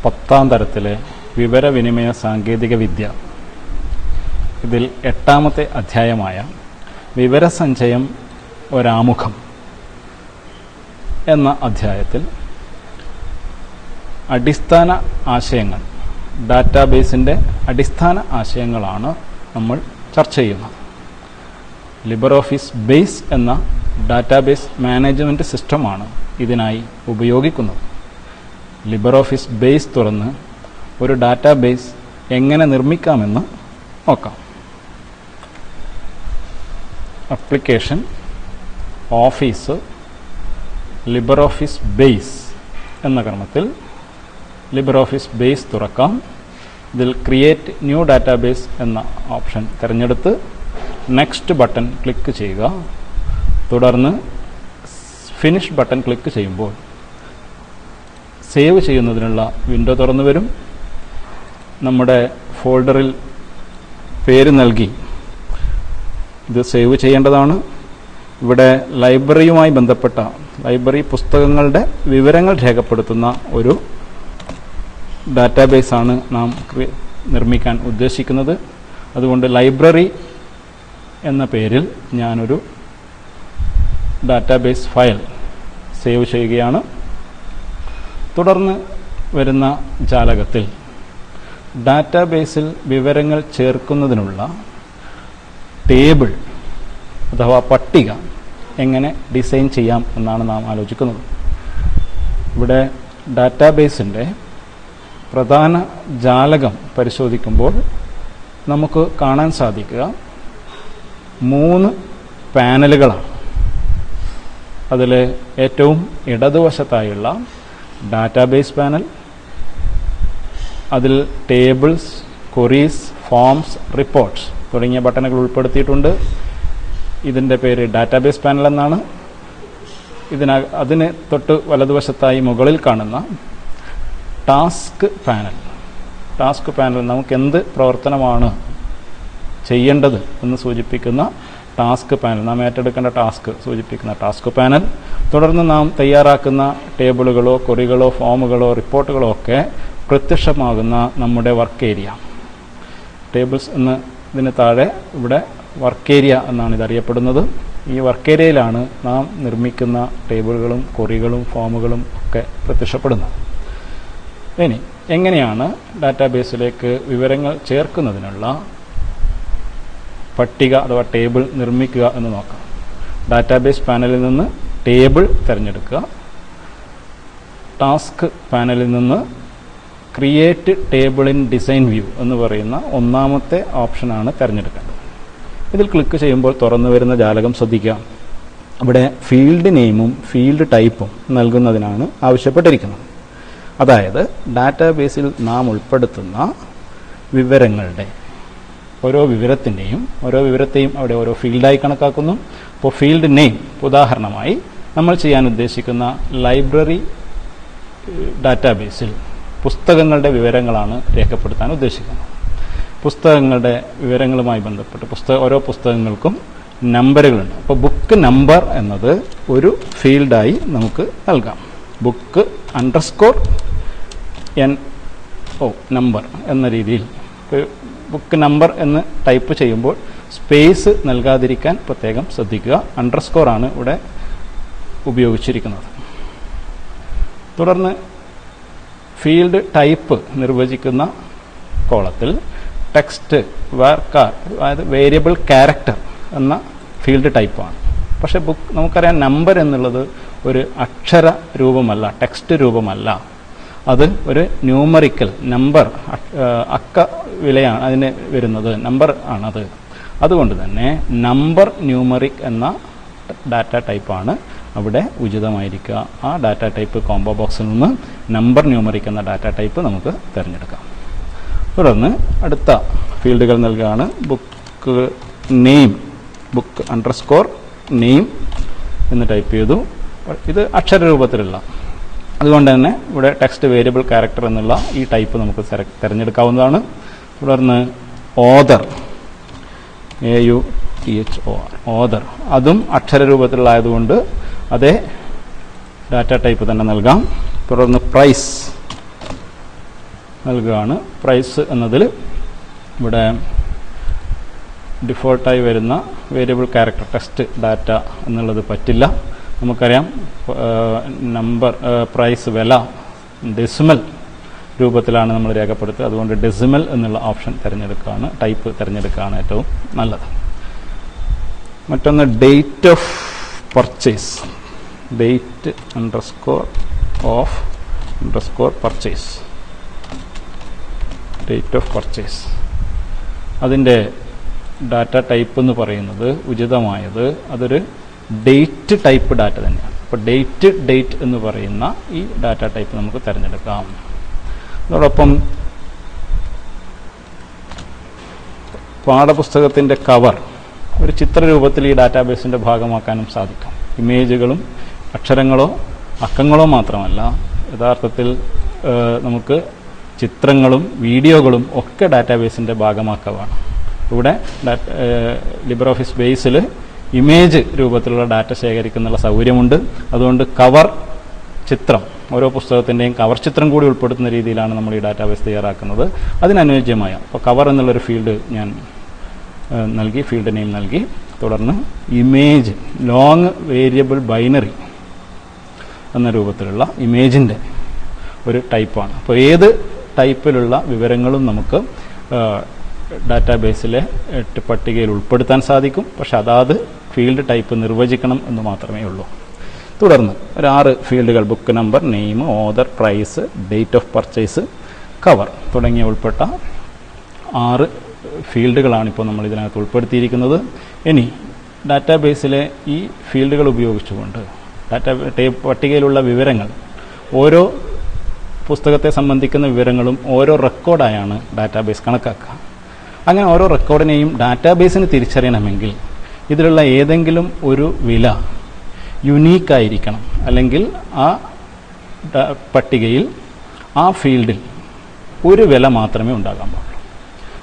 10ാം തരത്തിലെ വിവരവിനിമയ സാങ്കേതിക വിദ്യ. ഇതിൽ 8ാമത്തെ അധ്യായമായ വിവരസഞ്ചയം ഒരാമുഖം എന്ന അധ്യായത്തിൽ അടിസ്ഥാന ആശയങ്ങൾ, ഡാറ്റാബേസിൻ്റെ അടിസ്ഥാന ആശയങ്ങളാണ് നമ്മൾ ചർച്ച ചെയ്യുന്നത്. ലിബർ ഓഫീസ് ബേസ് എന്ന ഡാറ്റാബേസ് മാനേജ്മെൻറ്റ് സിസ്റ്റമാണ് ഇതിനായി ഉപയോഗിക്കുന്നത്. ലിബർ ഓഫീസ് ബേസ് തുറന്ന് ഒരു ഡാറ്റാബേസ് എങ്ങനെ നിർമ്മിക്കാമെന്ന് നോക്കാം. Application, office, Libre Office base എന്ന ക്രമത്തിൽ ലിബർ ഓഫീസ് ബേസ് തുറക്കാം. ഇതിൽ ക്രിയേറ്റ് ന്യൂ ഡാറ്റാബേസ് എന്ന ഓപ്ഷൻ തിരഞ്ഞെടുത്ത് നെക്സ്റ്റ് ബട്ടൺ ക്ലിക്ക് ചെയ്യുക. തുടർന്ന് ഫിനിഷ് ബട്ടൺ ക്ലിക്ക് ചെയ്യുമ്പോൾ സേവ് ചെയ്യുന്നതിനുള്ള വിൻഡോ തുറന്നു വരും. നമ്മുടെ ഫോൾഡറിൽ പേര് നൽകി ഇത് സേവ് ചെയ്യേണ്ടതാണ്. ഇവിടെ ലൈബ്രറിയുമായി ബന്ധപ്പെട്ട ലൈബ്രറി പുസ്തകങ്ങളുടെ വിവരങ്ങൾ രേഖപ്പെടുത്തുന്ന ഒരു ഡാറ്റാബേസാണ് നാം നിർമ്മിക്കാൻ ഉദ്ദേശിക്കുന്നത്. അതുകൊണ്ട് ലൈബ്രറി എന്ന പേരിൽ ഞാനൊരു ഡാറ്റാബേസ് ഫയൽ സേവ് ചെയ്യുകയാണ്. തുടർന്ന് വരുന്ന ജാലകത്തിൽ ഡാറ്റാബേസിൽ വിവരങ്ങൾ ചേർക്കുന്നതിനുള്ള ടേബിൾ അഥവാ പട്ടിക എങ്ങനെ ഡിസൈൻ ചെയ്യാം എന്നാണ് നാം ആലോചിക്കുന്നത്. ഇവിടെ ഡാറ്റാബേസിൻ്റെ പ്രധാന ജാലകം പരിശോധിക്കുമ്പോൾ നമുക്ക് കാണാൻ സാധിക്കുക 3 പാനലുകളാണ്. അതിൽ ഏറ്റവും ഇടതുവശത്തായുള്ള ഡാറ്റാബേസ് പാനൽ, അതിൽ ടേബിൾസ്, ക്വറീസ്, ഫോംസ്, റിപ്പോർട്ട്സ് തുടങ്ങിയ ബട്ടണുകൾ ഉൾപ്പെടുത്തിയിട്ടുണ്ട്. ഇതിൻ്റെ പേര് ഡാറ്റാബേസ് പാനൽ എന്നാണ്. അതിന് തൊട്ട് വലതുവശത്തായി മുകളിൽ കാണുന്ന ടാസ്ക് പാനൽ നമുക്ക് എന്ത് പ്രവർത്തനമാണ് ചെയ്യേണ്ടത് എന്ന് സൂചിപ്പിക്കുന്ന ടാസ്ക് പാനൽ, നാം ഏറ്റെടുക്കേണ്ട ടാസ്ക് സൂചിപ്പിക്കുന്ന ടാസ്ക് പാനൽ. തുടർന്ന് നാം തയ്യാറാക്കുന്ന ടേബിളുകളോ ക്വറികളോ ഫോമുകളോ റിപ്പോർട്ടുകളോ ഒക്കെ പ്രത്യക്ഷമാകുന്ന നമ്മുടെ വർക്ക് ഏരിയ. ടേബിൾസ് എന്നതിന് താഴെ ഇവിടെ വർക്ക് ഏരിയ എന്നാണ് ഇതറിയപ്പെടുന്നത്. ഈ വർക്ക് ഏരിയയിലാണ് നാം നിർമ്മിക്കുന്ന ടേബിളുകളും ക്വറികളും ഫോമുകളും ഒക്കെ പ്രത്യക്ഷപ്പെടുന്നത്. ഇനി എങ്ങനെയാണ് ഡാറ്റാബേസിലേക്ക് വിവരങ്ങൾ ചേർക്കുന്നതിനുള്ള പട്ടിക അഥവാ ടേബിൾ നിർമ്മിക്കുക എന്ന് നോക്കാം. ഡാറ്റാബേസ് പാനലിൽ നിന്ന് ടേബിൾ തിരഞ്ഞെടുക്കുക. ടാസ്ക് പാനലിൽ നിന്ന് create table in design view എന്ന് പറയുന്ന 1ാമത്തെ ഓപ്ഷനാണ് തിരഞ്ഞെടുക്കേണ്ടത്. ഇതിൽ ക്ലിക്ക് ചെയ്യുമ്പോൾ തുറന്നു വരുന്ന ജാലകം ശ്രദ്ധിക്കുക. ഇവിടെ ഫീൽഡ് നെയിമും ഫീൽഡ് ടൈപ്പും നൽകുന്നതിനാണ് ആവശ്യപ്പെട്ടിരിക്കുന്നത്. അതായത് ഡാറ്റാബേസിൽ നാം ഉൾപ്പെടുത്തുന്ന വിവരങ്ങളുടെ ഓരോ വിവരത്തെയും അവിടെ ഓരോ ഫീൽഡായി കണക്കാക്കുന്നു. അപ്പോൾ ഫീൽഡ് നെയിം, ഉദാഹരണമായി നമ്മൾ ചെയ്യാൻ ഉദ്ദേശിക്കുന്ന ലൈബ്രറി ഡാറ്റാബേസിൽ പുസ്തകങ്ങളുടെ വിവരങ്ങളാണ് രേഖപ്പെടുത്താൻ ഉദ്ദേശിക്കുന്നത്. പുസ്തകങ്ങളുടെ വിവരങ്ങളുമായി ബന്ധപ്പെട്ട് ഓരോ പുസ്തകങ്ങൾക്കും നമ്പറുകളുണ്ട്. അപ്പോൾ ബുക്ക് നമ്പർ എന്നത് ഒരു ഫീൽഡായി നമുക്ക് നൽകാം. ബുക്ക് _ നമ്പർ എന്ന രീതിയിൽ ബുക്ക് നമ്പർ എന്ന് ടൈപ്പ് ചെയ്യുമ്പോൾ സ്പേസ് നൽകാതിരിക്കാൻ പ്രത്യേകം ശ്രദ്ധിക്കുക. _ ഇവിടെ ഉപയോഗിച്ചിരിക്കുന്നത്. തുടർന്ന് ഫീൽഡ് ടൈപ്പ് നിർവചിക്കുന്ന കോളത്തിൽ ടെക്സ്റ്റ്, വാർക്കാർ, അതായത് വേരിയബിൾ ക്യാരക്ടർ എന്ന ഫീൽഡ് ടൈപ്പാണ്. പക്ഷേ നമുക്കറിയാം നമ്പർ എന്നുള്ളത് ഒരു അക്ഷര രൂപമല്ല, ടെക്സ്റ്റ് രൂപമല്ല. അത് ഒരു ന്യൂമറിക്കൽ നമ്പർ, അക്ക വിലയാണ് അതിന് വരുന്നത്, നമ്പർ ആണത്. അതുകൊണ്ട് തന്നെ നമ്പർ ന്യൂമറിക് എന്ന ഡാറ്റ ടൈപ്പാണ് അവിടെ ഉചിതമായിരിക്കുക. ആ ഡാറ്റ ടൈപ്പ് കോംബോ ബോക്സിൽ നിന്ന് നമ്പർ ന്യൂമറിക് എന്ന ഡാറ്റ ടൈപ്പ് നമുക്ക് തിരഞ്ഞെടുക്കാം. തുടർന്ന് അടുത്ത ഫീൽഡുകൾ നൽകുകയാണ്. ബുക്ക് നെയിം, ബുക്ക് _നെയിം എന്ന് ടൈപ്പ് ചെയ്തു. ഇത് അക്ഷരരൂപത്തിലുള്ള, അതുകൊണ്ട് തന്നെ ഇവിടെ ടെക്സ്റ്റ് വേരിയബിൾ ക്യാരക്ടർ എന്നുള്ള ഈ ടൈപ്പ് നമുക്ക് തിരഞ്ഞെടുക്കാവുന്നതാണ്. തുടർന്ന് ഓതർ, ഓതർ, അതും അക്ഷരരൂപത്തിലുള്ളതായതുകൊണ്ട് അതേ ഡാറ്റ ടൈപ്പ് തന്നെ നൽകാം. തുടർന്ന് പ്രൈസ്, നൽകുകയാണ്. പ്രൈസ് എന്നതിൽ ഇവിടെ ഡിഫോൾട്ടായി വരുന്ന വേരിയബിൾ ക്യാരക്ടർ ടെക്സ്റ്റ് ഡാറ്റ എന്നുള്ളത് പറ്റില്ല. നമുക്കറിയാം നമ്പർ പ്രൈസ് വില ഡെസിമൽ രൂപത്തിലാണ് നമ്മൾ രേഖപ്പെടുത്തുക. അതുകൊണ്ട് ഡെസിമൽ എന്നുള്ള ഓപ്ഷൻ തിരഞ്ഞെടുക്കുകയാണ്, ടൈപ്പ് തിരഞ്ഞെടുക്കുകയാണ് ഏറ്റവും നല്ലത്. മറ്റൊന്ന് date of purchase, date _ purchase, date of purchase. അതിൻ്റെ ഡാറ്റ ടൈപ്പ് എന്ന് പറയുന്നത് ഉചിതമായത് അതൊരു ഡേറ്റ് ടൈപ്പ് ഡാറ്റ തന്നെയാണ്. അപ്പോൾ ഡേറ്റ് എന്ന് പറയുന്ന ഈ ഡാറ്റ ടൈപ്പ് നമുക്ക് തിരഞ്ഞെടുക്കാം. അതോടൊപ്പം പാഠപുസ്തകത്തിൻ്റെ കവർ ഒരു ചിത്രരൂപത്തിൽ ഈ ഡാറ്റാബേസിൻ്റെ ഭാഗമാക്കാനും സാധിക്കും. ഇമേജുകളും അക്ഷരങ്ങളോ അക്കങ്ങളോ മാത്രമല്ല, യഥാർത്ഥത്തിൽ നമുക്ക് ചിത്രങ്ങളും വീഡിയോകളും ഒക്കെ ഡാറ്റാബേസിൻ്റെ ഭാഗമാക്കാവാണ്. ഇവിടെ ലിബ്രെ ഓഫീസ് ബേസിൽ ഇമേജ് രൂപത്തിലുള്ള ഡാറ്റ ശേഖരിക്കുന്നുള്ള സൗകര്യമുണ്ട്. അതുകൊണ്ട് കവർ ചിത്രം, ഓരോ പുസ്തകത്തിൻ്റെയും കവർ ചിത്രം കൂടി ഉൾപ്പെടുത്തുന്ന രീതിയിലാണ് നമ്മൾ ഈ ഡാറ്റാബേസ് തയ്യാറാക്കുന്നത്. അതിനനുയോജ്യമായ അപ്പോൾ കവർ എന്നുള്ളൊരു ഫീൽഡ് ഞാൻ നൽകി, ഫീൽഡ് നെയിം നൽകി. തുടർന്ന് ഇമേജ് ലോങ് വേരിയബിൾ ബൈനറി എന്ന രൂപത്തിലുള്ള ഇമേജിൻ്റെ ഒരു ടൈപ്പാണ്. അപ്പോൾ ഏത് ടൈപ്പിലുള്ള വിവരങ്ങളും നമുക്ക് ഡാറ്റാബേസിലെ പട്ടികയിൽ ഉൾപ്പെടുത്താൻ സാധിക്കും. പക്ഷെ അതാത് ഫീൽഡ് ടൈപ്പ് നിർവചിക്കണം എന്ന് മാത്രമേ ഉള്ളൂ. തുടർന്ന് ഒരു 6 ഫീൽഡുകൾ book number, name, author, price, date of purchase, cover തുടങ്ങിയ ഉൾപ്പെട്ട 6 ഫീൽഡുകളാണ് ഇപ്പോൾ നമ്മൾ ഇതിനകത്ത് ഉൾപ്പെടുത്തിയിരിക്കുന്നത്. ഇനി ഡാറ്റാബേസിലെ ഈ ഫീൽഡുകൾ ഉപയോഗിച്ചുകൊണ്ട് പട്ടികയിലുള്ള വിവരങ്ങൾ, ഓരോ പുസ്തകത്തെ സംബന്ധിക്കുന്ന വിവരങ്ങളും ഓരോ റെക്കോർഡായാണ് ഡാറ്റാബേസ് കണക്കാക്കുക. അങ്ങനെ ഓരോ റെക്കോർഡിനെയും ഡാറ്റാബേസിന് തിരിച്ചറിയണമെങ്കിൽ ഇതിലുള്ള ഏതെങ്കിലും ഒരു വില യുണീക്കായിരിക്കണം, അല്ലെങ്കിൽ ആ പട്ടികയിൽ ആ ഫീൽഡിൽ ഒരു വില മാത്രമേ ഉണ്ടാകാൻ പാടുള്ളൂ.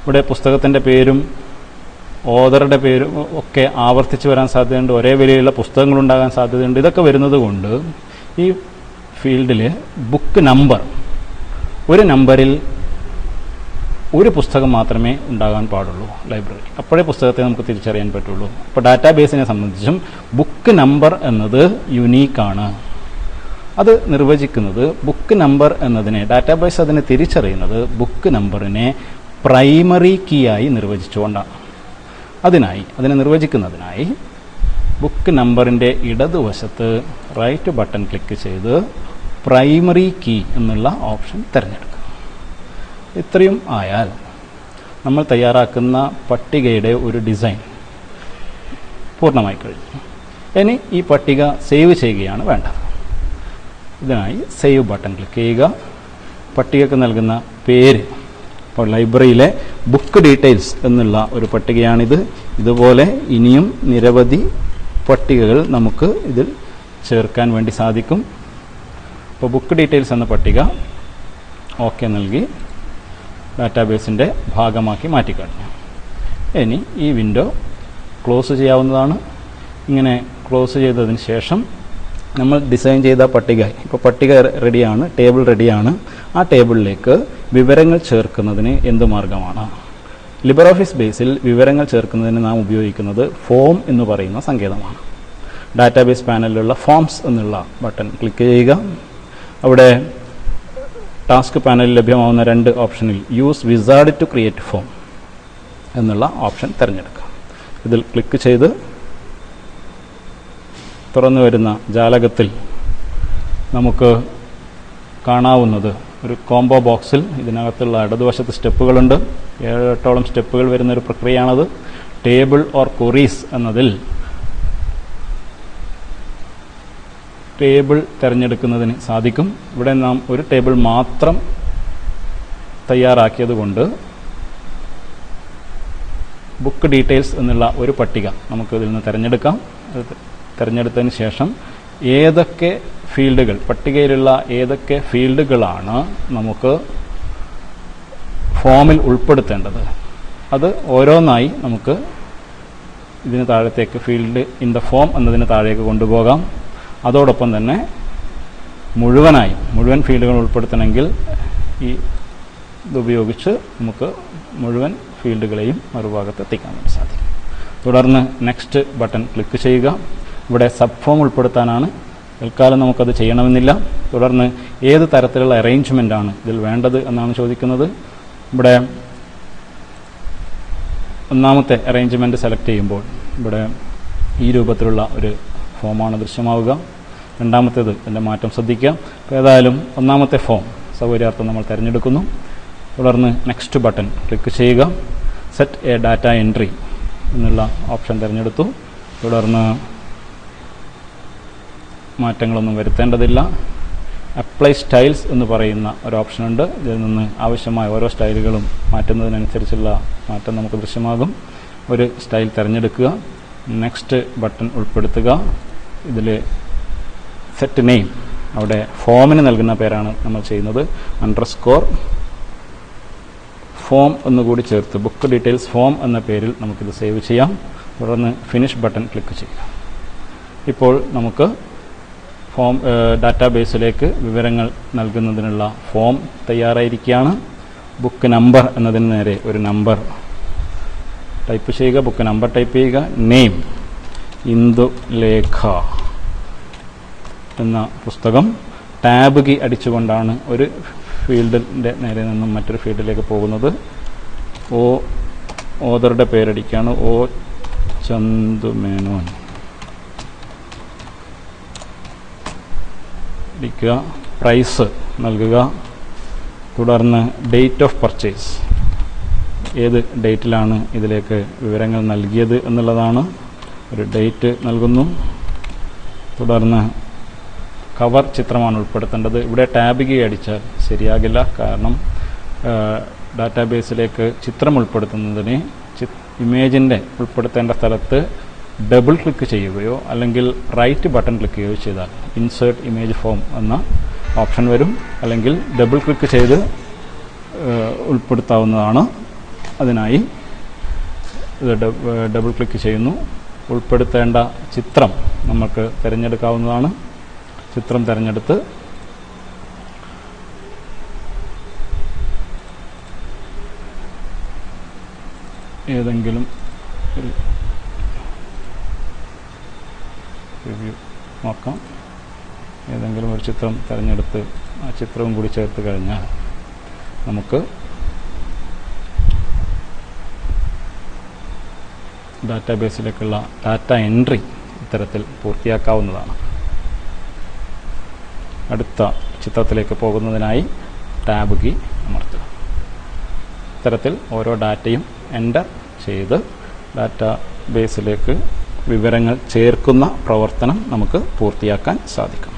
ഇവിടെ പുസ്തകത്തിൻ്റെ പേരും ഓതറുടെ പേരും ഒക്കെ ആവർത്തിച്ച് വരാൻ സാധ്യതയുണ്ട്, ഒരേ വിലയുള്ള പുസ്തകങ്ങളുണ്ടാകാൻ സാധ്യതയുണ്ട്. ഇതൊക്കെ വരുന്നത് കൊണ്ട് ഈ ഫീൽഡിൽ ബുക്ക് നമ്പർ, ഒരു നമ്പറിൽ ഒരു പുസ്തകം മാത്രമേ ഉണ്ടാകാൻ പാടുള്ളൂ ലൈബ്രറി. അപ്പോഴേ പുസ്തകത്തെ നമുക്ക് തിരിച്ചറിയാൻ പറ്റുള്ളൂ. അപ്പോൾ ഡാറ്റാബേസിനെ സംബന്ധിച്ചും ബുക്ക് നമ്പർ എന്നത് യുണീക്കാണ്. അത് നിർവചിക്കുന്നത് ബുക്ക് നമ്പർ എന്നതിനെ, ഡാറ്റാബേസ് അതിനെ തിരിച്ചറിയുന്നത് ബുക്ക് നമ്പറിനെ പ്രൈമറി കീ ആയി നിർവചിച്ചുകൊണ്ടാണ്. അതിനെ നിർവചിക്കുന്നതിനായി ബുക്ക് നമ്പറിൻ്റെ ഇടതുവശത്ത് റൈറ്റ് ബട്ടൺ ക്ലിക്ക് ചെയ്ത് പ്രൈമറി കീ എന്നുള്ള ഓപ്ഷൻ തിരഞ്ഞെടുക്കുക. ഇത്രയും ആയാൽ നമ്മൾ തയ്യാറാക്കുന്ന പട്ടികയുടെ ഒരു ഡിസൈൻ പൂർണ്ണമായി കഴിഞ്ഞു. ഇനി ഈ പട്ടിക സേവ് ചെയ്യുകയാണ് വേണ്ടത്. ഇതിനായി സേവ് ബട്ടൺ ക്ലിക്ക് ചെയ്യുക. പട്ടികയ്ക്ക് നൽകുന്ന പേര്, ഇപ്പോൾ ലൈബ്രറിയിലെ ബുക്ക് ഡീറ്റെയിൽസ് എന്നുള്ള ഒരു പട്ടികയാണിത്. ഇതുപോലെ ഇനിയും നിരവധി പട്ടികകൾ നമുക്ക് ഇതിൽ ചേർക്കാൻ വേണ്ടി സാധിക്കും. അപ്പോൾ ബുക്ക് ഡീറ്റെയിൽസ് എന്ന പട്ടിക ഓക്കെ നൽകി ഡാറ്റാബേസിൻ്റെ ഭാഗമാക്കി മാറ്റിക്കഴിഞ്ഞു. ഇനി ഈ വിൻഡോ ക്ലോസ് ചെയ്യാവുന്നതാണ്. ഇങ്ങനെ ക്ലോസ് ചെയ്തതിന് ശേഷം നമ്മൾ ഡിസൈൻ ചെയ്ത പട്ടിക, ഇപ്പോൾ പട്ടിക റെഡിയാണ്, ടേബിൾ റെഡിയാണ്. ആ ടേബിളിലേക്ക് വിവരങ്ങൾ ചേർക്കുന്നതിന് എന്ത് മാർഗമാണ്? ലിബ്രെ ഓഫീസ് ബേസിൽ വിവരങ്ങൾ ചേർക്കുന്നതിന് നാം ഉപയോഗിക്കുന്നത് ഫോം എന്ന് പറയുന്ന സങ്കേതമാണ്. ഡാറ്റാബേസ് പാനലിലുള്ള ഫോംസ് എന്നുള്ള ബട്ടൺ ക്ലിക്ക് ചെയ്യുക. അവിടെ ടാസ്ക് പാനലിൽ ലഭ്യമാവുന്ന 2 ഓപ്ഷനിൽ use wizard to create form എന്നുള്ള ഓപ്ഷൻ തിരഞ്ഞെടുക്കുക. ഇതിൽ ക്ലിക്ക് ചെയ്ത് തുറന്നു വരുന്ന ജാലകത്തിൽ നമുക്ക് കാണാവുന്നത് ഒരു കോംബോ ബോക്സിൽ ഇതിനകത്തുള്ള ഇടതുവശത്ത് സ്റ്റെപ്പുകളുണ്ട്. 7-8ഓളം സ്റ്റെപ്പുകൾ വരുന്നൊരു പ്രക്രിയയാണത്. ടേബിൾ ഓർ ക്വറീസ് എന്നതിൽ ടേബിൾ തിരഞ്ഞെടുക്കുന്നതിന് സാധിക്കും. ഇവിടെ നാം ഒരു ടേബിൾ മാത്രം തയ്യാറാക്കിയത് കൊണ്ട് ബുക്ക് ഡീറ്റെയിൽസ് എന്നുള്ള ഒരു പട്ടിക നമുക്ക് ഇതിൽ നിന്ന് തിരഞ്ഞെടുക്കാം. തിരഞ്ഞെടുത്തതിന് ശേഷം ഏതൊക്കെ ഫീൽഡുകൾ, പട്ടികയിലുള്ള ഏതൊക്കെ ഫീൽഡുകളാണ് നമുക്ക് ഫോമിൽ ഉൾപ്പെടുത്തേണ്ടത്, അത് ഓരോന്നായി നമുക്ക് ഇതിന് താഴത്തേക്ക് ഫീൽഡ് ഇൻ ദ ഫോം എന്നതിന് താഴേക്ക് കൊണ്ടുപോകാം. അതോടൊപ്പം തന്നെ മുഴുവൻ ഫീൽഡുകൾ ഉൾപ്പെടുത്തണമെങ്കിൽ ഈ ഇതുപയോഗിച്ച് നമുക്ക് മുഴുവൻ ഫീൽഡുകളെയും മറുഭാഗത്ത് എത്തിക്കാൻ വേണ്ടി സാധിക്കും. തുടർന്ന് നെക്സ്റ്റ് ബട്ടൺ ക്ലിക്ക് ചെയ്യുക. ഇവിടെ സബ് ഫോം ഉൾപ്പെടുത്താനാണ്. തൽക്കാലം നമുക്കത് ചെയ്യണമെന്നില്ല. തുടർന്ന് ഏത് തരത്തിലുള്ള അറേഞ്ച്മെൻ്റ് ആണ് ഇതിൽ വേണ്ടത് എന്നാണ് ചോദിക്കുന്നത്. ഇവിടെ ഒന്നാമത്തെ അറേഞ്ച്മെൻറ്റ് സെലക്ട് ചെയ്യുമ്പോൾ ഇവിടെ ഈ രൂപത്തിലുള്ള ഒരു ഫോമാണ് ദൃശ്യമാവുക. രണ്ടാമത്തേത് അതിൻ്റെ മാറ്റം ശ്രദ്ധിക്കുക. അപ്പോൾ ഏതായാലും ഒന്നാമത്തെ ഫോം സൗകര്യാർത്ഥം നമ്മൾ തിരഞ്ഞെടുക്കുന്നു. തുടർന്ന് നെക്സ്റ്റ് ബട്ടൺ ക്ലിക്ക് ചെയ്യുക. സെറ്റ് എ ഡാറ്റ എൻട്രി എന്നുള്ള ഓപ്ഷൻ തിരഞ്ഞെടുത്തു. തുടർന്ന് മാറ്റങ്ങളൊന്നും വരുത്തേണ്ടതില്ല. അപ്ലൈ സ്റ്റൈൽസ് എന്ന് പറയുന്ന ഒരു ഓപ്ഷനുണ്ട്. ഇതിൽ നിന്ന് ആവശ്യമായ ഓരോ സ്റ്റൈലുകളും മാറ്റുന്നതിനനുസരിച്ചുള്ള മാറ്റം നമുക്ക് ദൃശ്യമാകും. ഒരു സ്റ്റൈൽ തിരഞ്ഞെടുക്കുക. നെക്സ്റ്റ് ബട്ടൺ ഉൾപ്പെടുത്തുക. ഇതിൽ സെറ്റ് നെയിം, അവിടെ ഫോമിന് നൽകുന്ന പേരാണ് നമ്മൾ ചെയ്യുന്നത്. അണ്ടർസ്കോർ ഫോം എന്നുകൂടി ചേർത്ത് ബുക്ക് ഡീറ്റെയിൽസ് ഫോം എന്ന പേരിൽ നമുക്കിത് സേവ് ചെയ്യാം. തുടർന്ന് ഫിനിഷ് ബട്ടൺ ക്ലിക്ക് ചെയ്യുക. ഇപ്പോൾ നമുക്ക് ഫോം ഡാറ്റാബേസിലേക്ക് വിവരങ്ങൾ നൽകുന്നതിനുള്ള ഫോം തയ്യാറായിരിക്കുകയാണ്. ബുക്ക് നമ്പർ എന്നതിന് നേരെ ഒരു നമ്പർ ടൈപ്പ് ചെയ്യുക. ബുക്ക് നമ്പർ ടൈപ്പ് ചെയ്യുക. നെയിം ഇന്ദുലേഖ എന്ന പുസ്തകം. ടാബ് കീ അടിച്ചുകൊണ്ടാണ് ഒരു ഫീൽഡിൻ്റെ നേരെ നിന്നും മറ്റൊരു ഫീൽഡിലേക്ക് പോകുന്നത്. ഓതറുടെ പേരടിക്കുകയാണ്. ഒ ചന്തുമേനോൻ അടിക്കുക. പ്രൈസ് നൽകുക. തുടർന്ന് ഡേറ്റ് ഓഫ് പർച്ചേസ്, ഏത് ഡേറ്റിലാണ് ഇതിലേക്ക് വിവരങ്ങൾ നൽകിയത് എന്നുള്ളതാണ്. ഒരു ഡേറ്റ് നൽകുന്നു. തുടർന്ന് കവർ ചിത്രമാണ് ഉൾപ്പെടുത്തേണ്ടത്. ഇവിടെ ടാബ് കീ അടിച്ചാൽ ശരിയാകില്ല. കാരണം ഡാറ്റാബേസിലേക്ക് ചിത്രം ഉൾപ്പെടുത്തുന്നതിന് ഇമേജിൻ്റെ ഉൾപ്പെടുത്തേണ്ട സ്ഥലത്ത് ഡബിൾ ക്ലിക്ക് ചെയ്യുകയോ അല്ലെങ്കിൽ റൈറ്റ് ബട്ടൺ ക്ലിക്ക് ചെയ്യുകയോ ചെയ്താൽ ഇൻസേർട്ട് ഇമേജ് ഫോം എന്ന ഓപ്ഷൻ വരും. അല്ലെങ്കിൽ ഡബിൾ ക്ലിക്ക് ചെയ്ത് ഉൾപ്പെടുത്താവുന്നതാണ്. അതിനായി ഡബിൾ ക്ലിക്ക് ചെയ്യുന്നു. ഉൾപ്പെടുത്തേണ്ട ചിത്രം നമുക്ക് തിരഞ്ഞെടുക്കാവുന്നതാണ്. ചിത്രം തിരഞ്ഞെടുത്ത് ഏതെങ്കിലും ഒരു റിവ്യൂ നോക്കാം. ഏതെങ്കിലും ഒരു ചിത്രം തിരഞ്ഞെടുത്ത് ആ ചിത്രവും കൂടി ചേർത്ത് കഴിഞ്ഞാൽ നമുക്ക് ഡാറ്റാബേസിലേക്കുള്ള ഡാറ്റ എൻട്രി ഇത്തരത്തിൽ പൂർത്തിയാക്കാവുന്നതാണ്. അടുത്ത ചിത്രത്തിലേക്ക് പോകുന്നതിനായി ടാബ് കീ അമർത്തുക. ഇത്തരത്തിൽ ഓരോ ഡാറ്റയും എൻ്റർ ചെയ്ത് ഡാറ്റാബേസിലേക്ക് വിവരങ്ങൾ ചേർക്കുന്ന പ്രവർത്തനം നമുക്ക് പൂർത്തിയാക്കാൻ സാധിക്കും.